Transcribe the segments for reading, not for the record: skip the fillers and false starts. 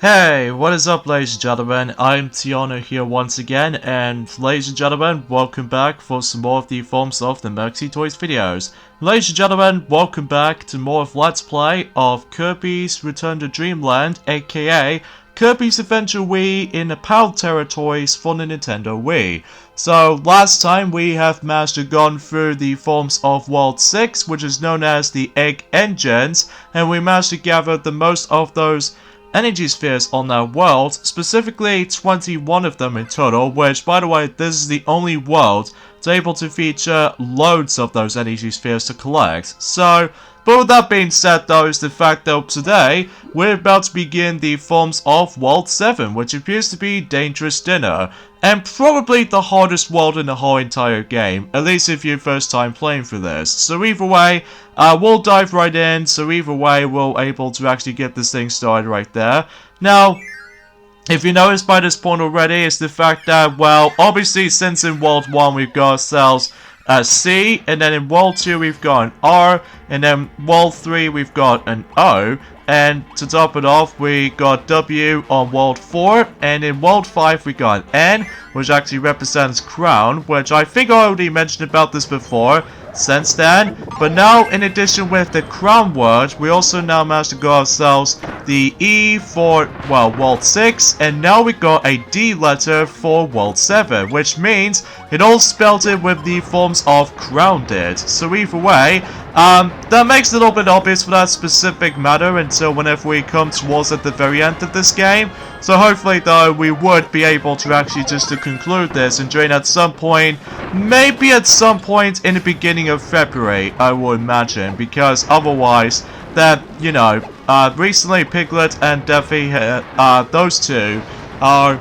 Hey, what is up, ladies and gentlemen? I'm Tiana here once again, and ladies and gentlemen, welcome back for some more of the Forms of the Mercy Toys videos. Ladies and gentlemen, welcome back to more of Let's Play of Kirby's Return to Dreamland, aka Kirby's Adventure Wii in the PAL territories for the Nintendo Wii. So, last time we have managed to gone through the forms of World 6, which is known as the Egg Engines, and we managed to gather the most of those energy spheres on that world, specifically 21 of them in total, which, by the way, this is the only world that's able to feature loads of those energy spheres to collect. So, but with that being said though, is the fact that today, we're about to begin the forms of World 7, which appears to be Dangerous Dinner, and probably the hardest world in the whole entire game, at least if you're first time playing for this. So either way, we'll dive right in, so either way, we're able to actually get this thing started right there. Now, if you noticed by this point already, it's the fact that, well, obviously since in World 1 we've got ourselves a C, and then in World 2 we've got an R, and then World 3 we've got an O, and to top it off we got W on World 4, and in World 5 we got an N, which actually represents Crown, which I think I already mentioned about this before, since then, but now in addition with the Crown word, we also now managed to get ourselves the E for, well, World 6, and now we got a D letter for World 7, which means it all spelled it with the forms of grounded. So either way, that makes it a little bit obvious for that specific matter until whenever we come towards at the very end of this game. So hopefully though, we would be able to actually just to conclude this and join at some point, maybe at some point in the beginning of February, I would imagine, because otherwise, that, you know, recently Piglet and Deafy, those two are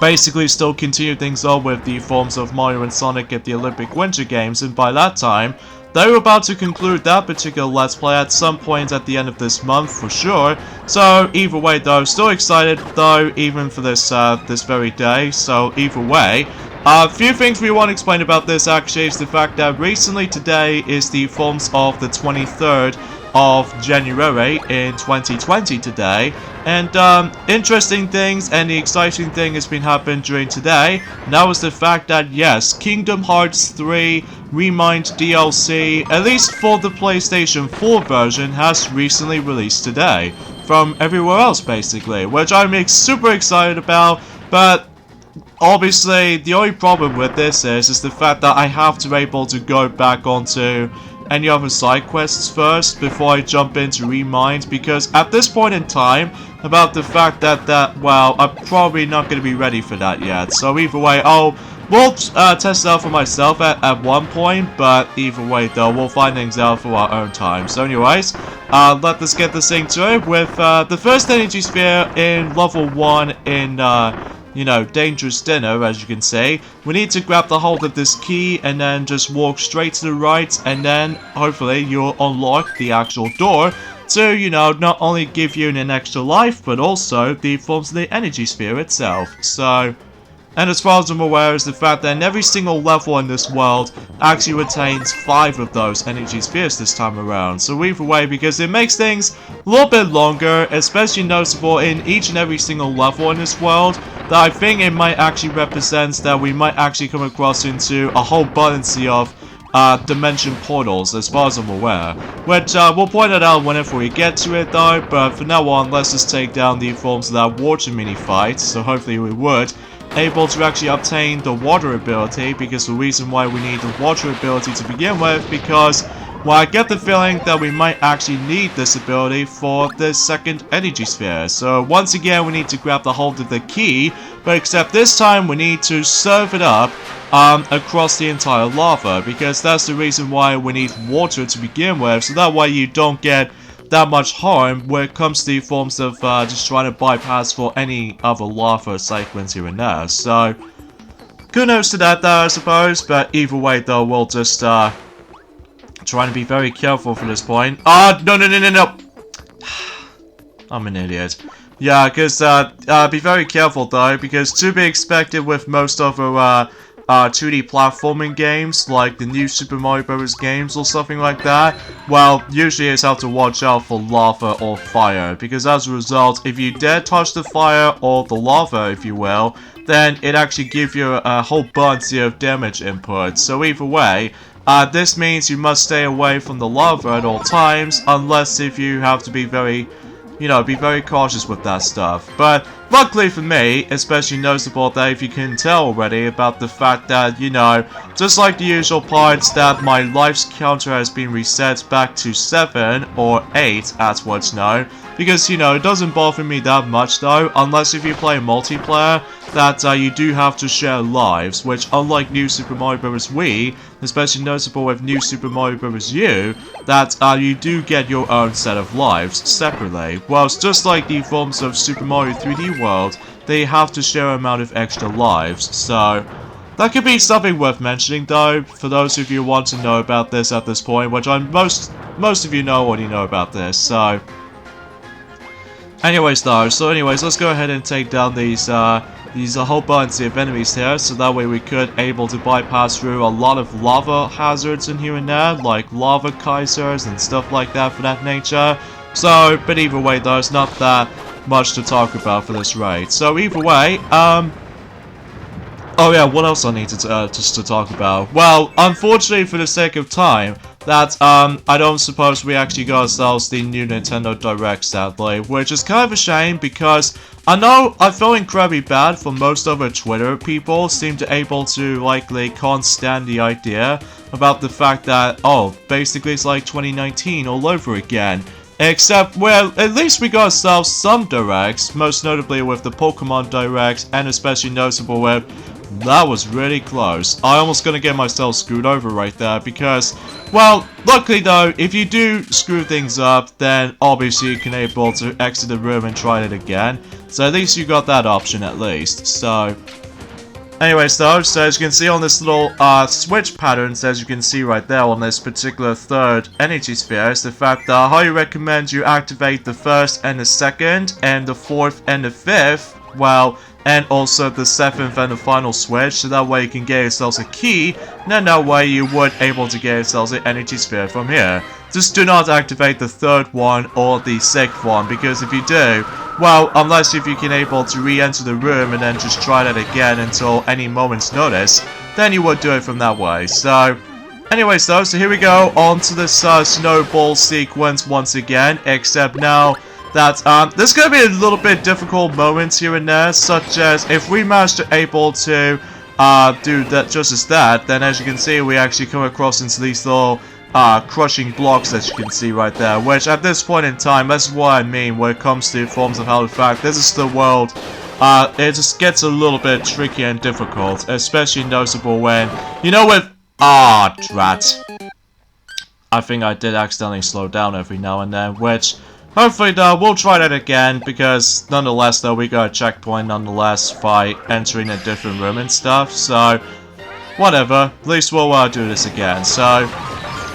basically still continue things on with the forms of Mario and Sonic at the Olympic Winter Games, and by that time, they were about to conclude that particular Let's Play at some point at the end of this month for sure. So either way though, still excited though, even for this this very day. So either way, a few things we want to explain about this actually is the fact that recently today is the forms of the 23rd of January in 2020 today, and interesting things and the exciting thing has been happening during today, and that was the fact that yes, Kingdom Hearts 3 Remind DLC, at least for the PlayStation 4 version, has recently released today from everywhere else basically, which I'm super excited about, but obviously the only problem with this is the fact that I have to be able to go back onto any other side quests first before I jump into Remind, because at this point in time, about the fact that well, I'm probably not going to be ready for that yet. So either way, we'll test it out for myself at one point, but either way though, we'll find things out for our own time. So anyways, let us get this thing to it with the first energy sphere in level 1 in you know, Dangerous Dinner, as you can see. We need to grab the hold of this key and then just walk straight to the right, and then hopefully you'll unlock the actual door to, you know, not only give you an extra life, but also the forms of the energy sphere itself. So, and as far as I'm aware is the fact that in every single level in this world actually retains 5 of those energy spheres this time around. So either way, because it makes things a little bit longer, especially noticeable in each and every single level in this world, that I think it might actually represent that we might actually come across into a whole abundance of dimension portals, as far as I'm aware. Which, we'll point it out whenever we get to it though, but for now on, let's just take down the forms of that water mini-fight, so hopefully we would able to actually obtain the water ability, because the reason why we need the water ability to begin with, because, well, I get the feeling that we might actually need this ability for the second energy sphere. So once again, we need to grab the hold of the key, but except this time we need to serve it up across the entire lava, because that's the reason why we need water to begin with, so that way you don't get that much harm when it comes to the forms of just trying to bypass for any other lava segments here and there. So, kudos to that though, I suppose, but either way though, we'll just try to be very careful from this point. No. I'm an idiot. Yeah, because be very careful though, because to be expected with most of our 2D platforming games, like the new Super Mario Bros. Games or something like that, well, usually you have to watch out for lava or fire, because as a result, if you dare touch the fire or the lava, if you will, then it actually gives you a whole bunch of damage input. So either way, this means you must stay away from the lava at all times, unless if you have to be very, be very cautious with that stuff. But luckily for me, especially noticeable that if you can tell already about the fact that, just like the usual parts, that my life's counter has been reset back to 7 or 8 as what's known. Because, it doesn't bother me that much though, unless if you play multiplayer, that you do have to share lives, which unlike New Super Mario Bros. Wii, especially noticeable with New Super Mario Bros. U, that you do get your own set of lives separately. Whilst just like the forms of Super Mario 3D World, they have to share an amount of extra lives, so that could be something worth mentioning though, for those of you who want to know about this at this point, which most of you already know about this, so anyways, let's go ahead and take down these whole bunch of enemies here, so that way we could able to bypass through a lot of lava hazards in here and there, like lava kaisers and stuff like that for that nature. So, but either way though, it's not that much to talk about for this raid. So either way, oh yeah, what else I need to just to talk about? Well, unfortunately for the sake of time, that I don't suppose we actually got ourselves the new Nintendo Direct, sadly, which is kind of a shame because I know I feel incredibly bad for most of our Twitter people seem to able to likely can't stand the idea about the fact that, oh, basically it's like 2019 all over again. Except, well, at least we got ourselves some Directs, most notably with the Pokemon Direct, and especially noticeable with that was really close. I almost gonna get myself screwed over right there because, well, luckily though, if you do screw things up, then obviously you can able to exit the room and try it again. So at least you got that option at least. So, anyways though, so as you can see on this little switch patterns, as you can see right there on this particular third energy sphere, is the fact that I highly recommend you activate the first and the second, and the fourth and the fifth, well, and also the 7th and the final switch, so that way you can get yourselves a key, and then that way you would able to get yourselves an energy sphere from here. Just do not activate the 3rd one or the 6th one, because if you do, well, unless if you can able to re-enter the room and then just try that again until any moment's notice, then you would do it from that way. So, anyways though, so here we go, on to this snowball sequence once again, except now that there's going to be a little bit difficult moments here and there, such as if we manage to able to do that just as that, then as you can see we actually come across into these little crushing blocks, as you can see right there, which at this point in time, that's what I mean when it comes to forms of how the fact this is the world. It just gets a little bit tricky and difficult, especially noticeable when, with drat. I think I did accidentally slow down every now and then, which hopefully though, we'll try that again, because nonetheless though, we got a checkpoint nonetheless by entering a different room and stuff, so whatever, at least we'll do this again. So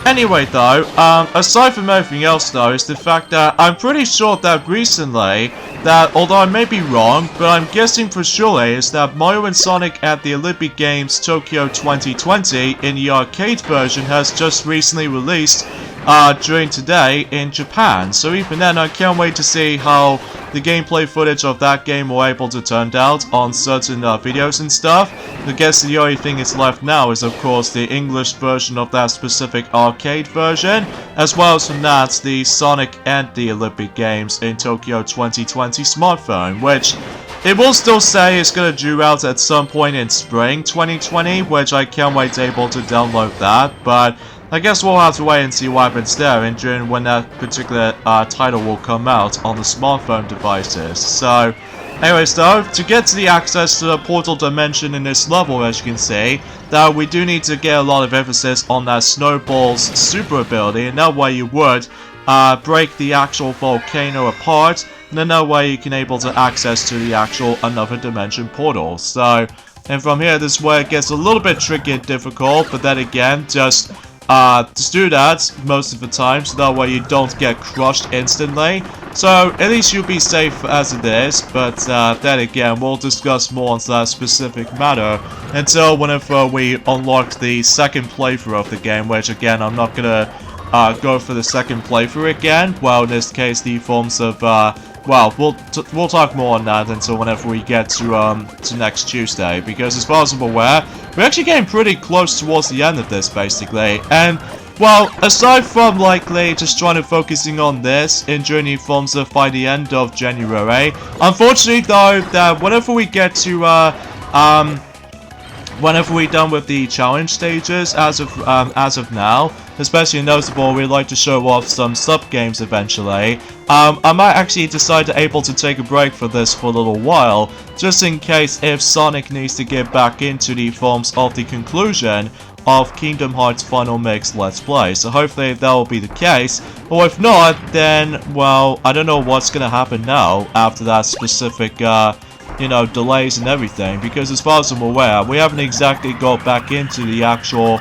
anyway though, aside from everything else though, is the fact that I'm pretty sure that recently, that although I may be wrong, but I'm guessing for sure is that Mario and Sonic at the Olympic Games Tokyo 2020 in the arcade version has just recently released during today in Japan. So even then, I can't wait to see how the gameplay footage of that game will able to turn out on certain videos and stuff. I guess the only thing that's left now is of course the English version of that specific arcade version, as well as from that the Sonic and the Olympic Games in Tokyo 2020 smartphone, which it will still say it's going to due out at some point in spring 2020, which I can't wait to able to download that, but I guess we'll have to wait and see what happens there and during when that particular title will come out on the smartphone devices. So, anyways though, to get to the access to the portal dimension in this level, as you can see, that we do need to get a lot of emphasis on that Snowball's super ability, and that way you would break the actual volcano apart, and then that way you can able to access to the actual another dimension portal. So, and from here, this is where it gets a little bit tricky and difficult, but then again, just just do that most of the time, so that way you don't get crushed instantly. So at least you'll be safe as it is, but then again, we'll discuss more on that specific matter until whenever we unlock the second playthrough of the game, which again, I'm not gonna go for the second playthrough again. Well, in this case, the forms of, well, we'll talk more on that until whenever we get to next Tuesday, because as far as I'm aware, we're actually getting pretty close towards the end of this, basically, and well, aside from likely just trying to focusing on this in Journey Forms of by the end of January, unfortunately though, that whenever we get to whenever we're done with the challenge stages, as of now, especially notable, we'd like to show off some sub-games eventually. I might actually decide to able to take a break for this for a little while, just in case if Sonic needs to get back into the forms of the conclusion of Kingdom Hearts Final Mix Let's Play. So hopefully that will be the case, or if not, then, well, I don't know what's gonna happen now after that specific, you know, delays and everything, because as far as I'm aware, we haven't exactly got back into the actual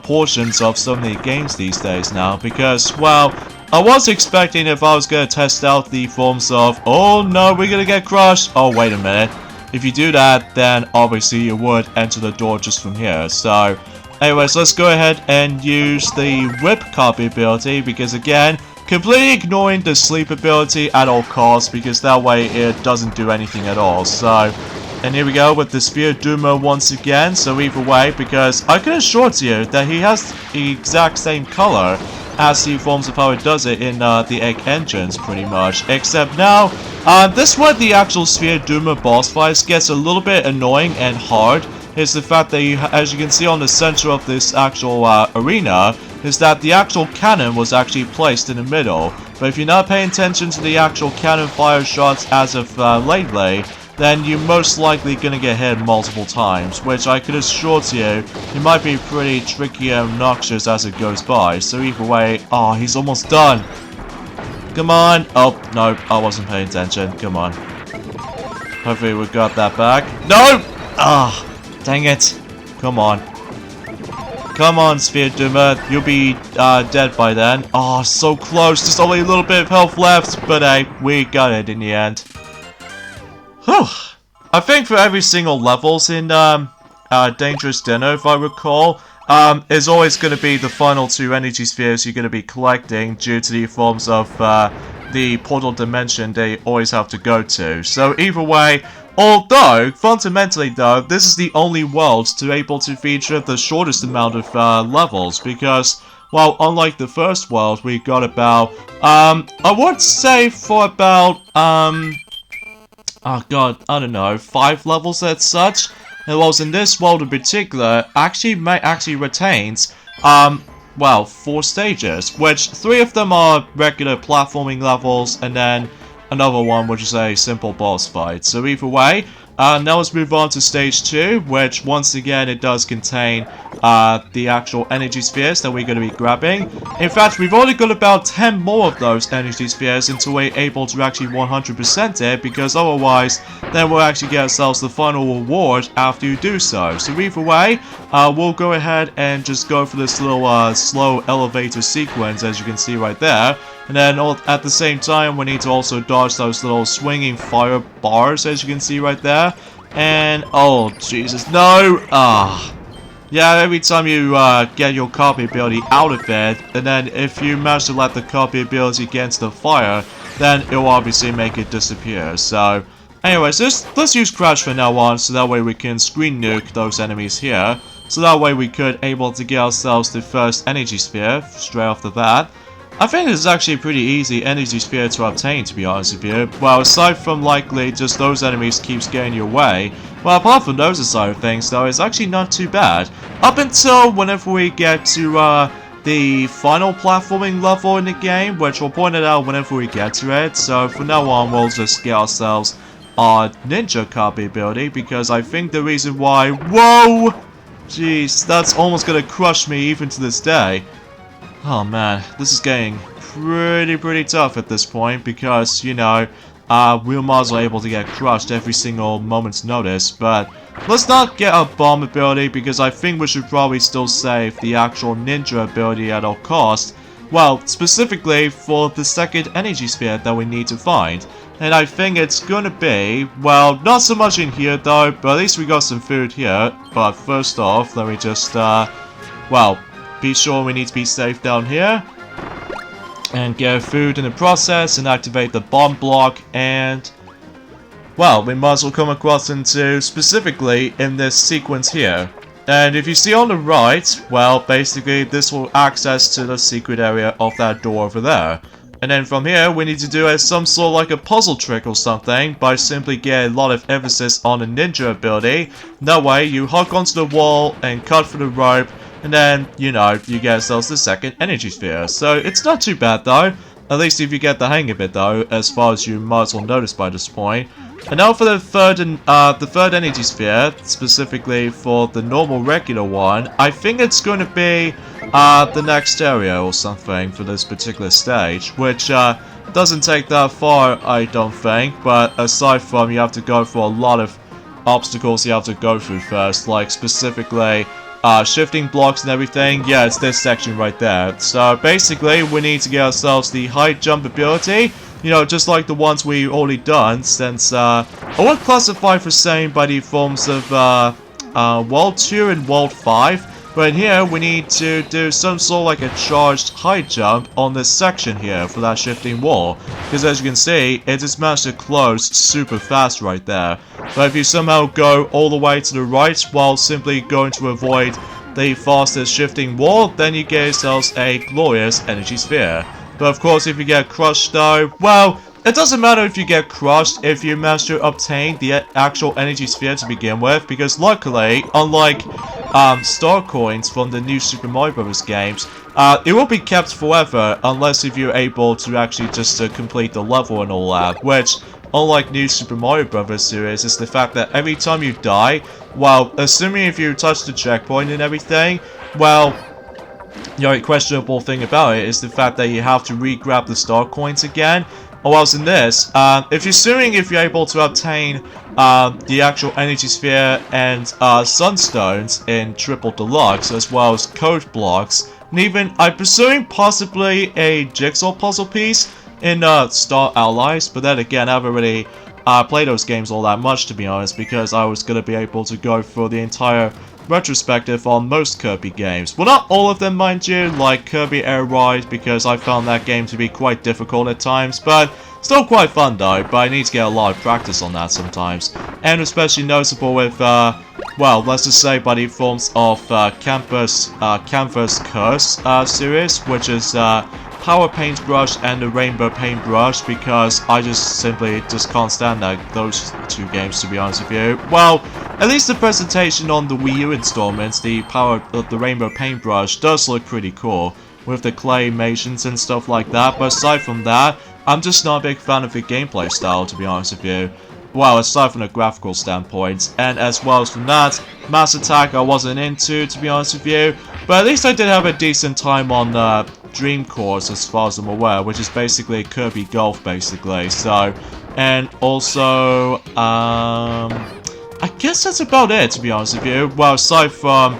portions of so many games these days now, because, well, I was expecting if I was going to test out the forms of, oh no, we're going to get crushed, oh wait a minute, if you do that, then obviously you would enter the door just from here. So anyways, let's go ahead and use the whip copy ability, because again, completely ignoring the sleep ability at all costs, because that way it doesn't do anything at all. So, and here we go with the Sphere Duma once again. So either way, because I can assure you that he has the exact same color as the forms of how it does it in the Egg Engines, pretty much. Except now, this where the actual Sphere Duma boss fights gets a little bit annoying and hard is the fact that, as you can see on the center of this actual arena, is that the actual cannon was actually placed in the middle. But if you're not paying attention to the actual cannon fire shots as of lately, then you're most likely gonna get hit multiple times, which I could assure to you, it might be pretty tricky and obnoxious as it goes by. So either way, oh, he's almost done. Come on. Oh, no, I wasn't paying attention. Come on. Hopefully we got that back. No! Ah, dang it. Come on. Come on, Sphere Duma. You'll be dead by then. Oh, so close. Just only a little bit of health left. But hey, we got it in the end. Whew. I think for every single levels in Dangerous Dinner, if I recall, is always going to be the final 2 energy spheres you're going to be collecting due to the forms of the portal dimension they always have to go to. So either way, although, fundamentally though, this is the only world to able to feature the shortest amount of levels, because, well, unlike the first world, we got about, I would say for about, oh god, I don't know, 5 levels as such. And whilst in this world in particular, actually retains, well, 4 stages, which 3 of them are regular platforming levels, and then another one which is a simple boss fight. So either way, now let's move on to stage 2, which once again it does contain the actual energy spheres that we're going to be grabbing. In fact, we've only got about 10 more of those energy spheres until we're able to actually 100% it, because otherwise then we'll actually get ourselves the final reward after you do so. So either way, we'll go ahead and just go for this little slow elevator sequence, as you can see right there. And then at the same time, we need to also dodge those little swinging fire bars, as you can see right there. And, oh, Jesus, no! Ah. Yeah, every time you get your copy ability out of it, and then if you manage to let the copy ability get into the fire, then it will obviously make it disappear. So, anyways, let's use Crash from now on, so that way we can screen nuke those enemies here. So that way we could able to get ourselves the first energy sphere straight off the bat. I think this is actually a pretty easy energy sphere to obtain, to be honest with you. Well, aside from likely just those enemies keeps getting your way, well, apart from those side of things, though, it's actually not too bad. Up until whenever we get to the final platforming level in the game, which we'll point it out whenever we get to it. So from now on, we'll just get ourselves our ninja copy ability, because I think the reason why... Whoa! Jeez, that's almost gonna crush me even to this day. Oh man, this is getting pretty tough at this point, because, you know, we might as well able to get crushed every single moment's notice. But let's not get a bomb ability, because I think we should probably still save the actual ninja ability at all costs. Well, specifically for the second energy sphere that we need to find. And I think it's gonna be, well, not so much in here though, but at least we got some food here. But first off, let me just, well, be sure we need to be safe down here. And get food in the process and activate the bomb block, and well, we might as well come across into specifically in this sequence here. And if you see on the right, well, basically this will access to the secret area of that door over there. And then from here, we need to do some sort of like a puzzle trick or something by simply getting a lot of emphasis on the ninja ability. That way, you hook onto the wall and cut through the rope, and then, you know, you get yourselves the second energy sphere. So it's not too bad though, at least if you get the hang of it though, as far as you might as well notice by this point. And now for the third energy sphere, specifically for the normal regular one, I think it's going to be the next area or something for this particular stage, which doesn't take that far, I don't think. But aside from you have to go through a lot of obstacles you have to go through first, like specifically shifting blocks and everything. Yeah, it's this section right there. So basically, we need to get ourselves the high jump ability. You know, just like the ones we already done, since I won't classify for same by the forms of World 2 and World 5, but in here we need to do some sort of like a charged high jump on this section here for that shifting wall, because as you can see, it just managed to close super fast right there. But if you somehow go all the way to the right while simply going to avoid the fastest shifting wall, then you get yourselves a glorious energy sphere. But of course, if you get crushed though, well, it doesn't matter if you get crushed if you manage to obtain the actual energy sphere to begin with, because luckily, unlike star coins from the new Super Mario Bros. Games, it will be kept forever unless if you're able to actually just complete the level and all that, which, unlike new Super Mario Bros. Series, is the fact that every time you die, well, assuming if you touch the checkpoint and everything, well, the only questionable thing about it is the fact that you have to re-grab the star coins again. Or else in this, if you're able to obtain the actual energy sphere and sunstones in Triple Deluxe, as well as code blocks, and even, I'm presuming, possibly a jigsaw puzzle piece in Star Allies, but then again, I haven't really played those games all that much, to be honest, because I was going to be able to go for the entire retrospective on most Kirby games. Well, not all of them, mind you, like Kirby Air Ride, because I found that game to be quite difficult at times, but still quite fun though. But I need to get a lot of practice on that sometimes, and especially noticeable with, well, let's just say by the forms of Canvas Curse series, which is Power Paintbrush and the Rainbow Paintbrush, because I just simply can't stand those two games, to be honest with you. Well, at least the presentation on the Wii U installments, the Rainbow Paintbrush, does look pretty cool with the claymations and stuff like that. But aside from that, I'm just not a big fan of the gameplay style, to be honest with you. Well, aside from the graphical standpoint, and as well as from that, Mass Attack I wasn't into, to be honest with you. But at least I did have a decent time on Dream Course, as far as I'm aware, which is basically Kirby Golf, basically. So, and also, I guess that's about it, to be honest with you. Well, aside from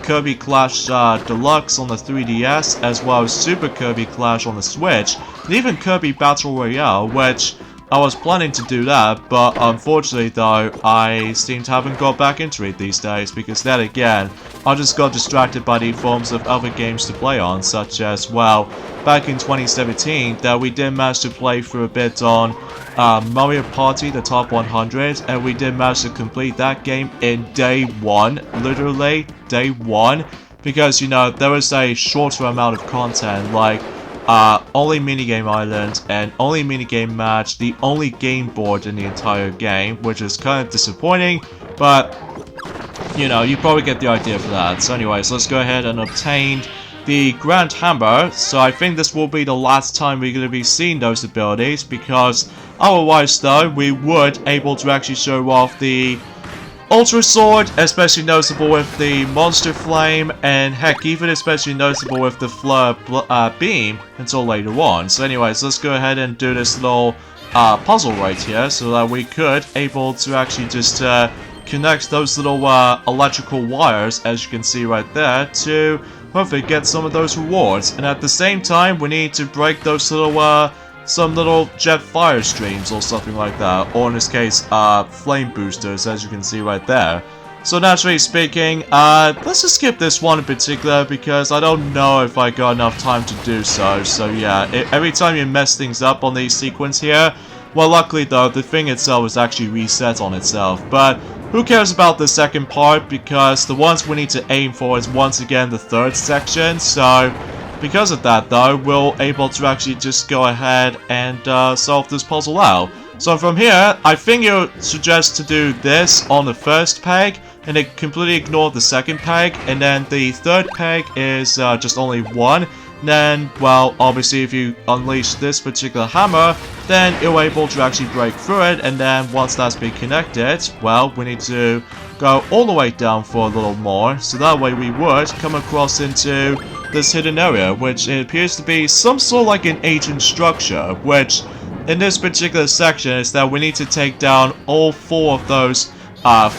Kirby Clash Deluxe on the 3DS, as well as Super Kirby Clash on the Switch, and even Kirby Battle Royale, which I was planning to do that, but unfortunately though, I seem to haven't got back into it these days, because then again, I just got distracted by the forms of other games to play on, such as, well, back in 2017, that we did manage to play through a bit on Mario Party, the Top 100, and we did manage to complete that game in day one, literally, day one, because, you know, there was a shorter amount of content, like, only minigame island and only minigame match, the only game board in the entire game, which is kind of disappointing, but, you know, you probably get the idea for that. So anyways, let's go ahead and obtain the Grand Hammer. So I think this will be the last time we're going to be seeing those abilities, because otherwise though, we would able to actually show off the Ultra Sword, especially noticeable with the Monster Flame, and heck, even especially noticeable with the Fleur Beam until later on. So anyways, let's go ahead and do this little puzzle right here, so that we could able to actually just connect those little electrical wires, as you can see right there, to hopefully get some of those rewards. And at the same time, we need to break those little some little jet fire streams or something like that, or in this case, flame boosters, as you can see right there. So naturally speaking, let's just skip this one in particular because I don't know if I got enough time to do so. So yeah, every time you mess things up on these sequence here, well, luckily though, the thing itself is actually reset on itself. But who cares about the second part, because the ones we need to aim for is once again the third section. So because of that though, we're able to actually just go ahead and solve this puzzle out. So from here, I think you suggest to do this on the first peg, and then completely ignore the second peg, and then the third peg is just only one. And then, well, obviously if you unleash this particular hammer, then you're able to actually break through it, and then once that's been connected, well, we need to go all the way down for a little more, so that way we would come across into this hidden area, which it appears to be some sort of like an ancient structure, which in this particular section is that we need to take down all 4 of those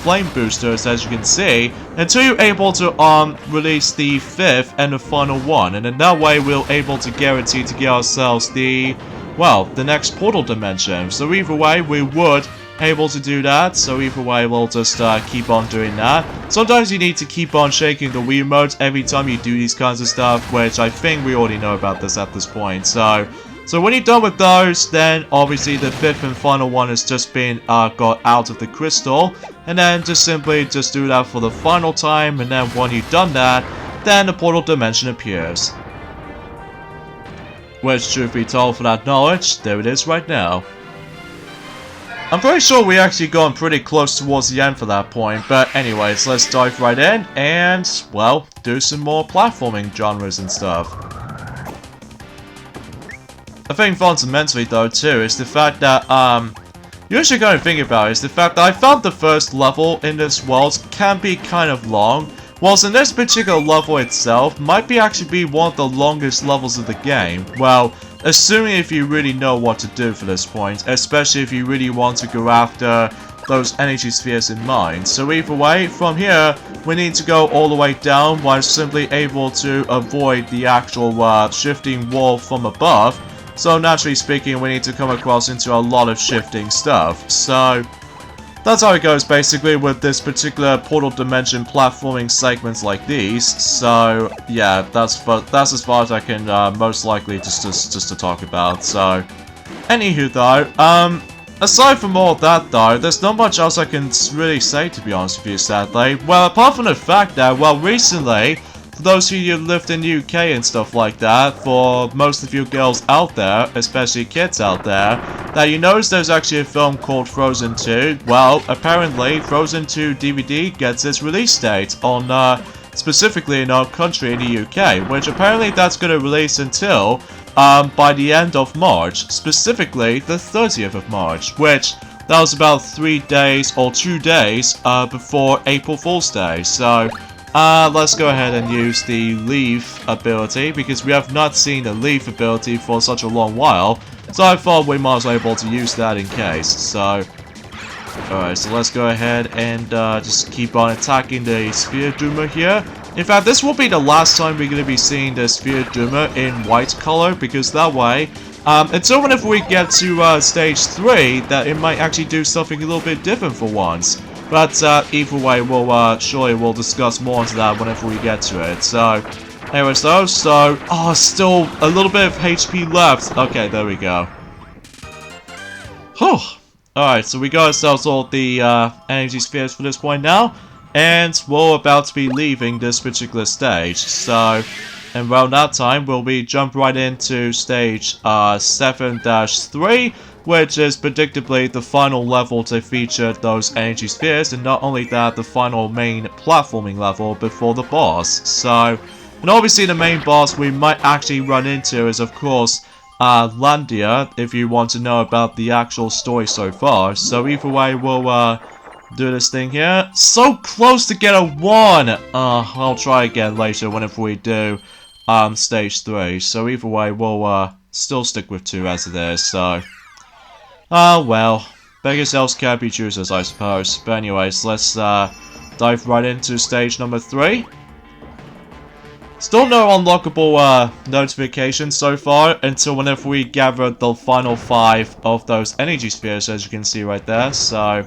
flame boosters, as you can see, until you're able to release the 5th and the final one, and in that way we're able to guarantee to get ourselves the, well, the next portal dimension. So either way we would able to do that, so either way we'll just keep on doing that. Sometimes you need to keep on shaking the Wii remote every time you do these kinds of stuff, which I think we already know about this at this point. So when you're done with those, then obviously the 5th and final one has just been got out of the crystal, and then just simply just do that for the final time, and then when you've done that, then the portal dimension appears. Which, truth be told, for that knowledge, there it is right now. I'm pretty sure we actually gone pretty close towards the end for that point, but anyways, let's dive right in and, well, do some more platforming genres and stuff. I think fundamentally though too is the fact that you actually going to think about is the fact that I found the first level in this world can be kind of long, whilst in this particular level itself might be actually be one of the longest levels of the game. Well, assuming if you really know what to do for this point, especially if you really want to go after those energy spheres in mind. So either way, from here, we need to go all the way down while simply able to avoid the actual shifting wall from above. So naturally speaking, we need to come across into a lot of shifting stuff. So that's how it goes basically with this particular portal dimension platforming segments like these. So yeah, that's as far as I can most likely just to talk about. So anywho though, aside from all that though, there's not much else I can really say, to be honest with you, sadly. Well, apart from the fact that, well, recently, for those of you who lived in the UK and stuff like that, for most of you girls out there, especially kids out there, that you notice there's actually a film called Frozen 2. Well, apparently Frozen 2 DVD gets its release date on, specifically in our country in the UK, which apparently that's going to release until, by the end of March, specifically the 30th of March, which that was about 3 days or 2 days, before April Fool's Day. So let's go ahead and use the leaf ability, because we have not seen the leaf ability for such a long while, so I thought we might as well be able to use that in case. So alright, so let's go ahead and just keep on attacking the Sphere Doomer here. In fact, this will be the last time we're going to be seeing the Sphere Doomer in white color, because that way, until whenever we get to stage 3, that it might actually do something a little bit different for once. But either way, we'll surely we'll discuss more into that whenever we get to it. So, anyways though, oh, still a little bit of HP left. Okay, there we go. Whew. Alright, so we got ourselves all the energy spheres for this point now, and we're about to be leaving this particular stage. So, and around that time, we'll be jump right into stage 7-3. Which is predictably the final level to feature those energy spheres, and not only that, the final main platforming level before the boss. So, and obviously the main boss we might actually run into is of course Landia, if you want to know about the actual story so far. So either way, we'll do this thing here. So close to get a 1! I'll try again later whenever we do stage 3. So either way, we'll still stick with 2 as it is, so Ah, well, beggars yourselves can't be choosers, I suppose. But anyways, let's dive right into stage number 3. Still no unlockable notifications so far until whenever we gather the final 5 of those energy spheres, as you can see right there. So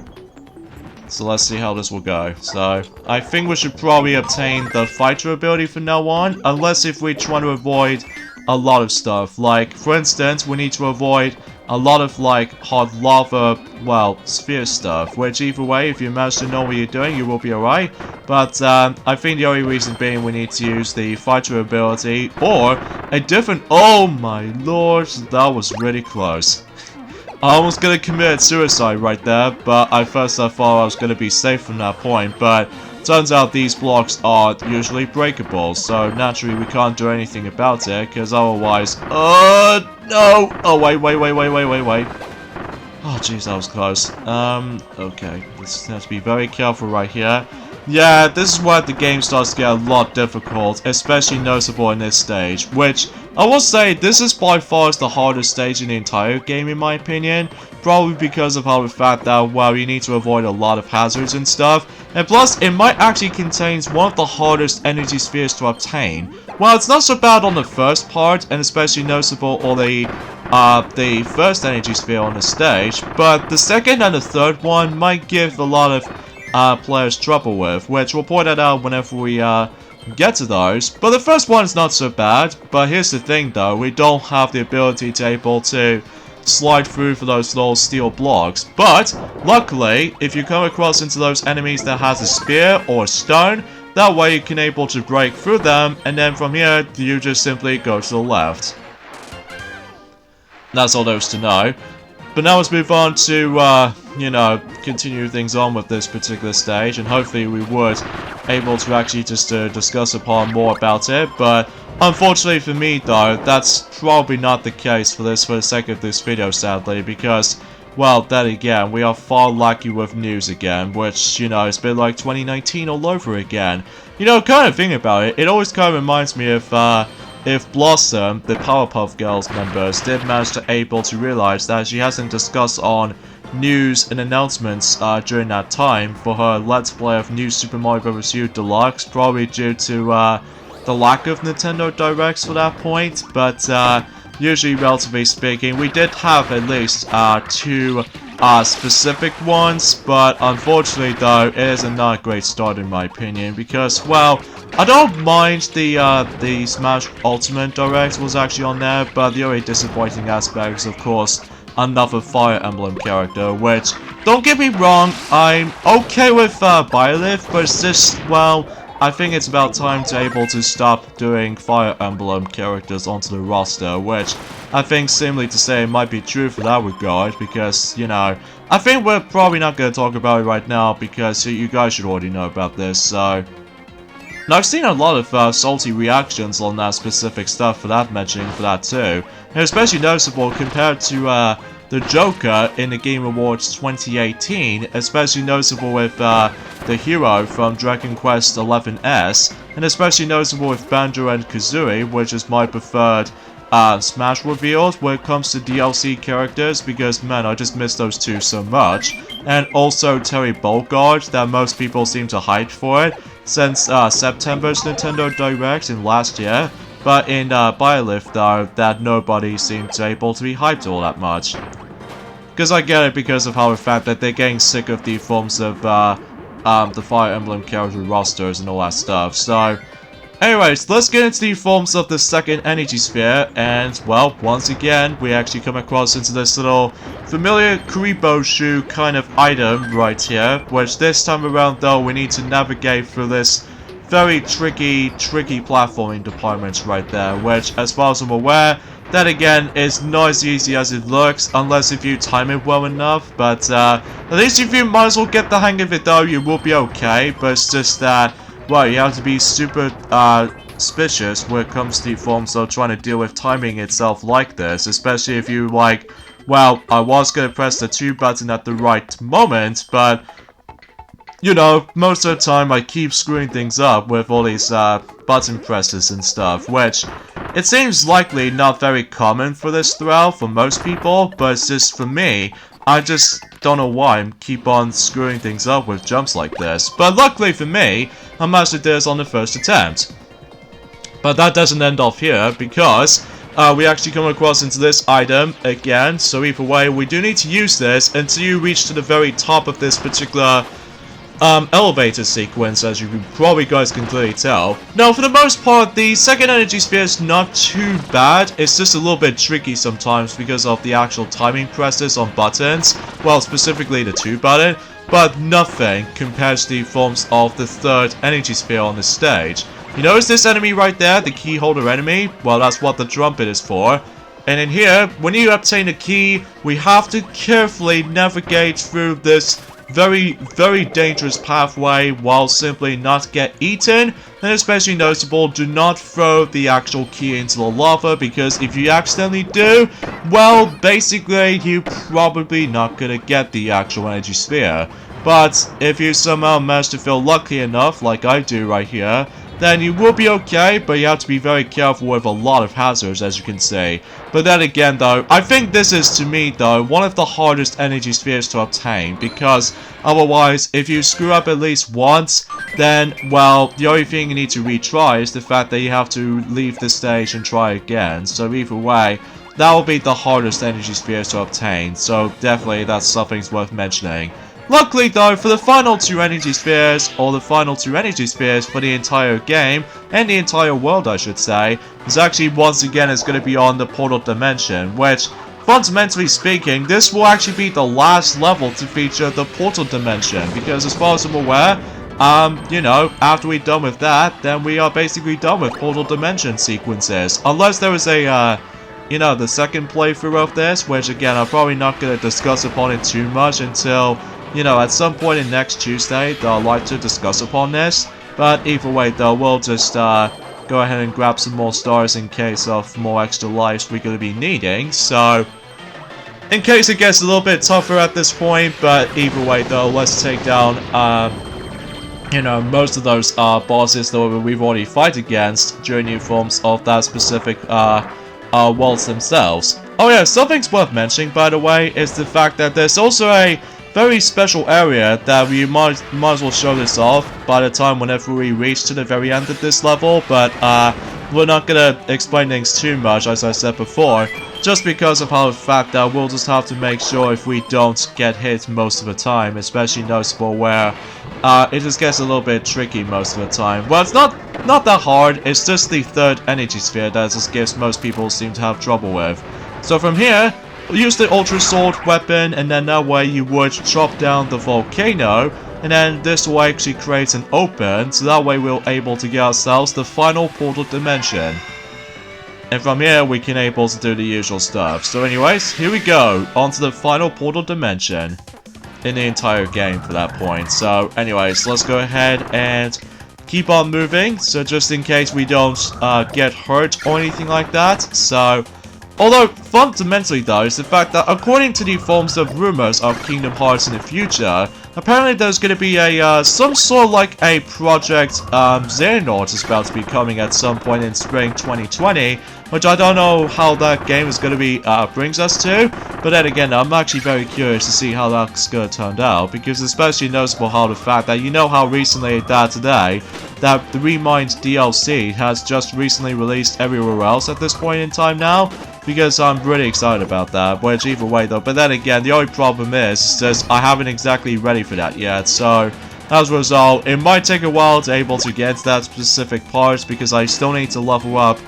let's see how this will go. So I think we should probably obtain the fighter ability from now on, unless if we try to avoid a lot of stuff. Like, for instance, we need to avoid a lot of, like, hot lava, well, sphere stuff. Which, either way, if you manage to know what you're doing, you will be alright. But, I think the only reason being we need to use the fighter ability, or a different— oh my lord, that was really close. I was gonna commit suicide right there, but I thought I was gonna be safe from that point, but turns out these blocks are usually breakable, so naturally we can't do anything about it, because otherwise— no! Oh, wait. Oh, jeez, that was close. Okay, let's have to be very careful right here. Yeah, this is where the game starts to get a lot difficult, especially noticeable in this stage, which I will say this is by far the hardest stage in the entire game in my opinion, probably because of how the fact that, well, you need to avoid a lot of hazards and stuff, and plus it might actually contain one of the hardest energy spheres to obtain. Well, it's not so bad on the first part, and especially noticeable on the first energy sphere on the stage, but the second and the third one might give a lot of players trouble with, which we'll point that out whenever we get to those. But the first one is not so bad, but here's the thing though, we don't have the ability to able to slide through for those little steel blocks. But luckily, if you come across into those enemies that has a spear or a stone, that way you can able to break through them, and then from here you just simply go to the left. That's all there is to know. But now let's move on to, you know, continue things on with this particular stage, and hopefully we would able to actually just discuss upon more about it, but unfortunately for me though, that's probably not the case for the sake of this video, sadly, because, well, then again, we are far lacking with news again, which, you know, it's been like 2019 all over again. You know, kind of thing about it, it always kind of reminds me of, if Blossom, the Powerpuff Girls members, did manage to able to realize that she hasn't discussed on news and announcements during that time for her Let's Play of New Super Mario Bros. U Deluxe, probably due to the lack of Nintendo Directs for that point, but usually, relatively speaking, we did have at least 2 specific ones, but unfortunately though, it is not a great start in my opinion, because, well, I don't mind the Smash Ultimate Direct was actually on there, but the only disappointing aspect is, of course, another Fire Emblem character, which, don't get me wrong, I'm okay with Byleth, but it's just, well, I think it's about time to able to stop doing Fire Emblem characters onto the roster, which I think, similarly to say, might be true for that regard, because, you know, I think we're probably not going to talk about it right now, because you guys should already know about this, so. Now, I've seen a lot of salty reactions on that specific stuff for that mentioning for that too, and especially noticeable compared to the Joker in the Game Awards 2018, especially noticeable with the hero from Dragon Quest XI's, and especially noticeable with Banjo and Kazooie, which is my preferred Smash reveals when it comes to DLC characters, because man, I just miss those two so much. And also Terry Bogard, that most people seem to hype for it since September's Nintendo Direct in last year, but in Byleth though, that nobody seemed to able to be hyped all that much. Because I get it because of how the fact that they're getting sick of the forms of the Fire Emblem character rosters and all that stuff, so. Anyways, let's get into the forms of the second energy sphere, and, well, once again, we actually come across into this little familiar Kuribo shoe kind of item right here, which this time around, though, we need to navigate through this very tricky platforming department right there, which, as far as I'm aware, that again is not as easy as it looks, unless if you time it well enough, but at least if you might as well get the hang of it though, you will be okay, but it's just that, well, you have to be super suspicious when it comes to the forms of trying to deal with timing itself like this, especially if you like, well, I was going to press the 2 button at the right moment, but, you know, most of the time I keep screwing things up with all these button presses and stuff, which it seems likely not very common for this throughout for most people, but it's just for me, I just don't know why I keep on screwing things up with jumps like this. But luckily for me, I mastered this on the first attempt. But that doesn't end off here, because we actually come across into this item again. So either way, we do need to use this until you reach to the very top of this particular elevator sequence, as you probably guys can clearly tell. Now, for the most part, the second energy sphere is not too bad. It's just a little bit tricky sometimes because of the actual timing presses on buttons. Well, specifically the 2 button, but nothing compared to the forms of the third energy sphere on the stage. You notice this enemy right there, the key holder enemy? Well, that's what the trumpet is for. And in here, when you obtain a key, we have to carefully navigate through this very, very dangerous pathway while simply not get eaten. And especially noticeable, do not throw the actual key into the lava, because if you accidentally do, well, basically, you're probably not gonna get the actual energy sphere. But if you somehow manage to feel lucky enough, like I do right here, then you will be okay, but you have to be very careful with a lot of hazards, as you can see. But then again, though, I think this is, to me, though, one of the hardest energy spheres to obtain, because otherwise, if you screw up at least once, then, well, the only thing you need to retry is the fact that you have to leave the stage and try again. So either way, that will be the hardest energy spheres to obtain, so definitely that's something worth mentioning. Luckily though, for the final 2 energy spheres, or the final 2 energy spheres for the entire game, and the entire world I should say, is actually once again is going to be on the portal dimension, which, fundamentally speaking, this will actually be the last level to feature the portal dimension, because as far as I'm aware, you know, after we're done with that, then we are basically done with portal dimension sequences, unless there is a, you know, the second playthrough of this, which again, I'm probably not going to discuss upon it too much until, you know, at some point in next Tuesday, they'll like to discuss upon this. But either way, though, we'll just go ahead and grab some more stars in case of more extra lives we're going to be needing. So, in case it gets a little bit tougher at this point, but either way, though, let's take down, you know, most of those bosses that we've already fight against during new forms of that specific worlds themselves. Oh yeah, something's worth mentioning, by the way, is the fact that there's also a very special area that we might as well show this off by the time whenever we reach to the very end of this level, but we're not gonna explain things too much, as I said before, just because of how the fact that we'll just have to make sure if we don't get hit most of the time, especially noticeable where it just gets a little bit tricky most of the time. Well, it's not that hard, it's just the third energy sphere that just gives most people seem to have trouble with. So from here, use the Ultra Sword weapon, and then that way you would chop down the volcano, and then this will actually create an open, so that way we're able to get ourselves the final portal dimension. And from here we can able to do the usual stuff. So anyways, here we go, onto the final portal dimension in the entire game for that point. So anyways, let's go ahead and keep on moving, so just in case we don't get hurt or anything like that. So although, fundamentally though, is the fact that according to the forms of rumors of Kingdom Hearts in the future, apparently there's going to be a, some sort of like a Project Xehanort is about to be coming at some point in spring 2020, which I don't know how that game is going to be, brings us to, but then again, I'm actually very curious to see how that's going to turn out, because especially noticeable how the fact that, you know how recently today, that the Remind DLC has just recently released everywhere else at this point in time now, because I'm really excited about that, which either way though, but then again, the only problem is just I haven't exactly ready for that yet, so as a result, it might take a while to able to get to that specific part, because I still need to level up,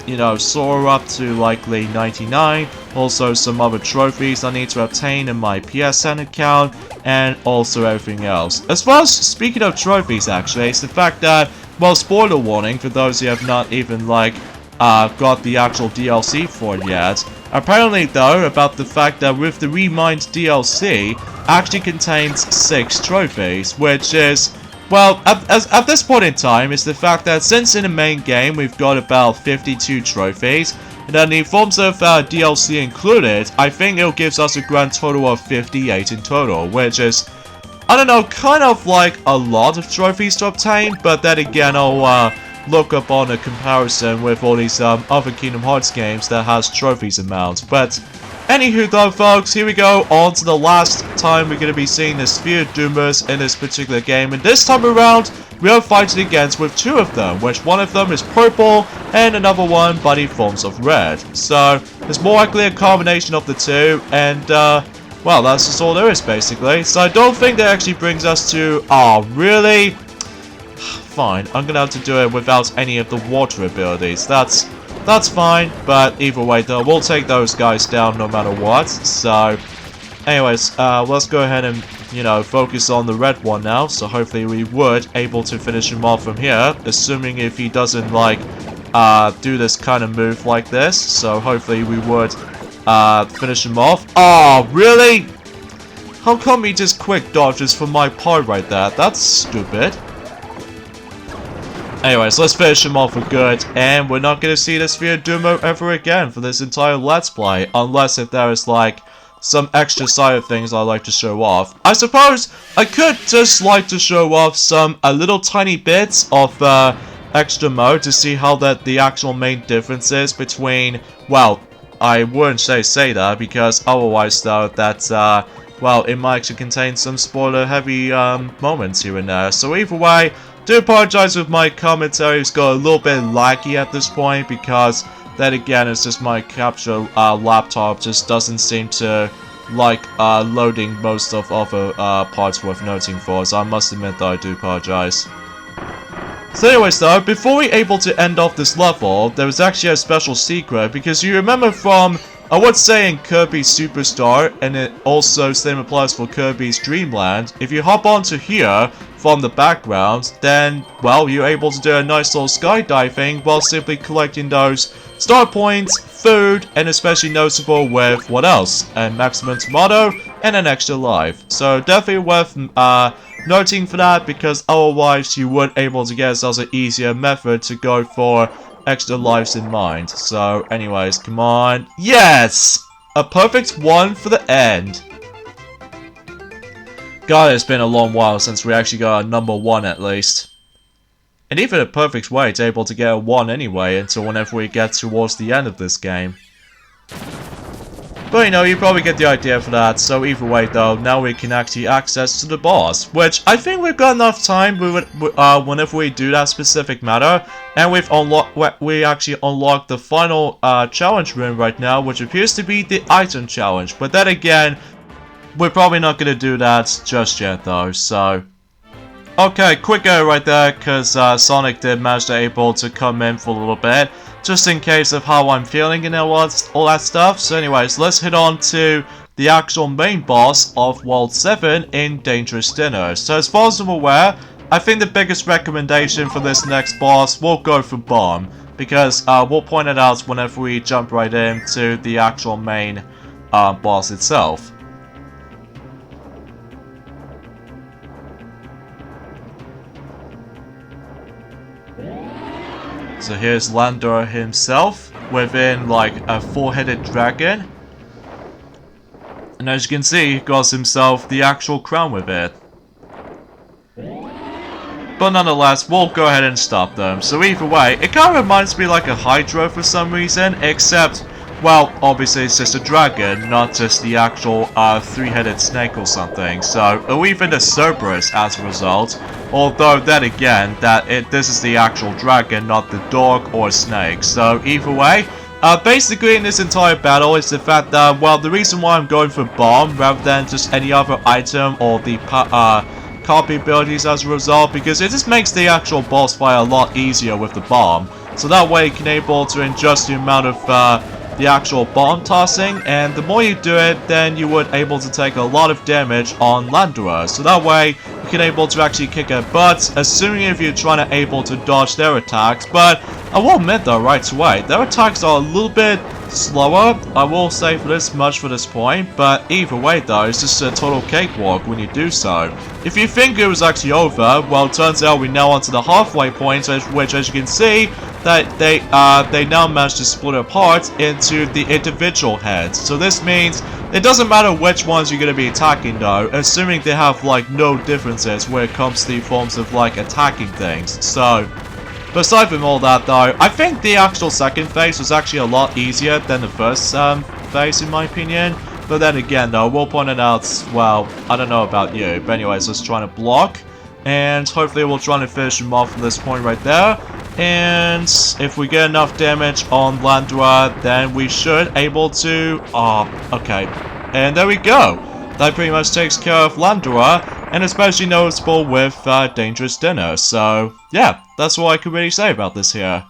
you know, Sora up to likely 99, also some other trophies I need to obtain in my PSN account, and also everything else. As far as, speaking of trophies actually, it's the fact that, well, spoiler warning for those who have not even, like, got the actual DLC for it yet. Apparently though, about the fact that with the Remind DLC, actually contains 6 trophies, which is, well, at this point in time, is the fact that since in the main game we've got about 52 trophies, and then the forms of DLC included, I think it gives us a grand total of 58 in total, which is, I don't know, kind of like a lot of trophies to obtain, but then again, I'll look up on a comparison with all these other Kingdom Hearts games that has trophies amount. But Anywho though folks, here we go on to the last time we're going to be seeing the Sphere Doomers in this particular game, and this time around we are fighting against with two of them, which one of them is purple and another one by the forms of red. So it's more likely a combination of the two, and well, that's just all there is basically. So I don't think that actually brings us to, oh really? Fine, I'm gonna have to do it without any of the water abilities. That's fine, but either way though, we'll take those guys down no matter what. So, anyways, let's go ahead and, you know, focus on the red one now. So hopefully we would able to finish him off from here, assuming if he doesn't, like, do this kind of move like this. So hopefully we would, finish him off. Oh, really? How come he just quick dodges from my part right there? That's stupid. Anyways, let's finish him off for good, and we're not going to see the Sphere Doomer ever again for this entire Let's Play, unless if there is, like, some extra side of things I'd like to show off. I suppose I could just like to show off some little tiny bits of extra mode to see how the actual main difference is between, well, I wouldn't say that, because otherwise though, that's, well, it might actually contain some spoiler-heavy moments here and there. So either way, do apologize if my commentary has got a little bit laggy at this point, because then again, it's just my capture laptop just doesn't seem to like loading most of other parts worth noting for, so I must admit that I do apologize. So anyways though, before we're able to end off this level, there was actually a special secret, because you remember from, I would say in Kirby's Superstar, and it also same applies for Kirby's Dreamland, if you hop onto here from the background, then, well, you're able to do a nice little skydiving while simply collecting those star points, food, and especially noticeable with, what else? A maximum tomato and an extra life. So definitely worth noting for that, because otherwise you would able to get yourselves an easier method to go for extra lives in mind. So anyways, come on. Yes! A perfect one for the end. God, it's been a long while since we actually got a number 1 at least. And even a perfect way to able to get a 1 anyway until whenever we get towards the end of this game. But you know, you probably get the idea for that. So either way though, now we can actually access to the boss, which I think we've got enough time whenever we do that specific matter. And we actually unlocked the final challenge room right now, which appears to be the item challenge. But then again, we're probably not going to do that just yet though, so... Okay, quick error right there, because Sonic did manage to able to come in for a little bit, just in case of how I'm feeling and all that stuff. So anyways, let's head on to the actual main boss of World 7 in Dangerous Dinner. So as far as I'm aware, I think the biggest recommendation for this next boss will go for Bomb, because we'll point it out whenever we jump right into the actual main boss itself. So here's Landor himself, within like a 4-headed dragon. And as you can see, he got himself the actual crown with it. But nonetheless, we'll go ahead and stop them. So either way, it kind of reminds me like a Hydra for some reason, except, well, obviously it's just a dragon, not just the actual 3-headed snake or something. So, or even a Cerberus as a result. Although then again, this is the actual dragon, not the dog or snake. So either way, basically in this entire battle is the fact that, well, the reason why I'm going for Bomb rather than just any other item or the copy abilities as a result, because it just makes the actual boss fight a lot easier with the Bomb. So that way you can able to adjust the amount of the actual bomb tossing, and the more you do it, then you would able to take a lot of damage on Landora. So that way you can able to actually kick their butts, assuming if you're trying to able to dodge their attacks. But I will admit though, right away, their attacks are a little bit slower, I will say for this much for this point, but either way though, it's just a total cakewalk when you do so. If you think it was actually over, well, it turns out we're now onto the halfway point, which as you can see, that they now managed to split apart into the individual heads. So this means it doesn't matter which ones you're going to be attacking though, assuming they have like no differences when it comes to the forms of like attacking things. So, aside from all that though, I think the actual second phase was actually a lot easier than the first face in my opinion. But then again though, we'll point it out, well, I don't know about you. But anyways, let's try to block. And hopefully we'll try to finish him off from this point right there. And if we get enough damage on Landra, then we should able to... okay. And there we go. That pretty much takes care of Landra, and especially noticeable with Dangerous Dinner. So, yeah, that's all I could really say about this here.